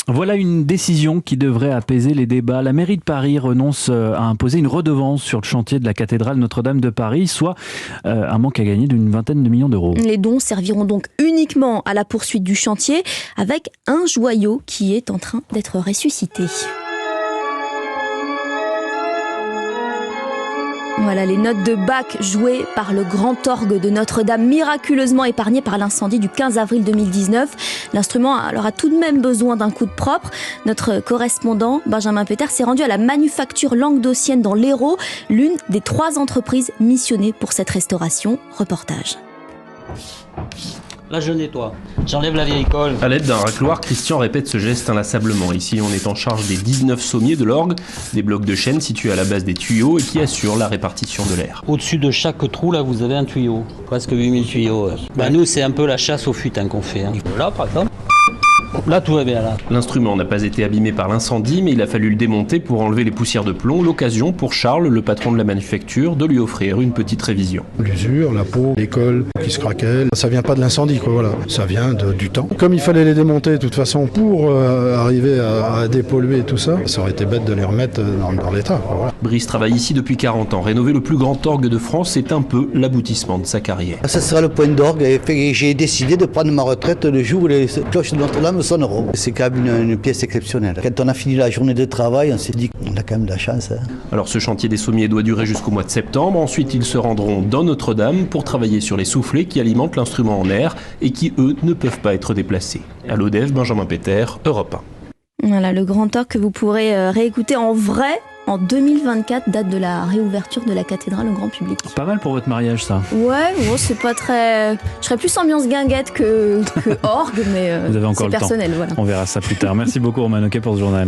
Voilà une décision qui devrait apaiser les débats. La mairie de Paris renonce à imposer une redevance sur le chantier de la cathédrale Notre-Dame de Paris, soit un manque à gagner d'une vingtaine de millions d'euros. Les dons serviront donc uniquement à la poursuite du chantier, avec un joyau qui est en train d'être ressuscité. Voilà les notes de Bach jouées par le grand orgue de Notre-Dame, miraculeusement épargné par l'incendie du 15 avril 2019. L'instrument alors a tout de même besoin d'un coup de propre. Notre correspondant Benjamin Peter s'est rendu à la manufacture languedocienne dans l'Hérault, l'une des 3 entreprises missionnées pour cette restauration. Reportage. Là, je nettoie. J'enlève la vieille colle. À l'aide d'un racloir, Christian répète ce geste inlassablement. Ici, on est en charge des 19 sommiers de l'orgue, des blocs de chêne situés à la base des tuyaux et qui assurent la répartition de l'air. Au-dessus de chaque trou, là, vous avez un tuyau. Presque 8000 tuyaux. Nous, c'est un peu la chasse au futin qu'on fait. Là, par exemple. Là, tout va bien, là. L'instrument n'a pas été abîmé par l'incendie, mais il a fallu le démonter pour enlever les poussières de plomb. L'occasion pour Charles, le patron de la manufacture, de lui offrir une petite révision. L'usure, la peau, les cols qui se craquaient, ça vient pas de l'incendie, quoi, voilà. Ça vient du temps. Comme il fallait les démonter de toute façon pour arriver à dépolluer tout ça, ça aurait été bête de les remettre dans l'état, quoi, voilà. Brice travaille ici depuis 40 ans. Rénover le plus grand orgue de France, c'est un peu l'aboutissement de sa carrière. Ça sera le point d'orgue et j'ai décidé de prendre ma retraite le jour où les cloches de Notre-Dame sonneront. C'est quand même une pièce exceptionnelle. Quand on a fini la journée de travail, on s'est dit qu'on a quand même de la chance. Alors ce chantier des sommiers doit durer jusqu'au mois de septembre. Ensuite, ils se rendront dans Notre-Dame pour travailler sur les soufflets qui alimentent l'instrument en air et qui, eux, ne peuvent pas être déplacés. À l'ODEF, Benjamin Peter, Europe 1. Voilà, le grand orgue que vous pourrez réécouter en vrai en 2024, date de la réouverture de la cathédrale au grand public. Pas mal pour votre mariage, ça. Ouais, bon, c'est pas très... Je serais plus ambiance guinguette que orgue, mais Vous avez encore c'est le personnel, temps. voilà. On verra ça plus tard. Merci beaucoup, Roman Oquet, pour ce journal.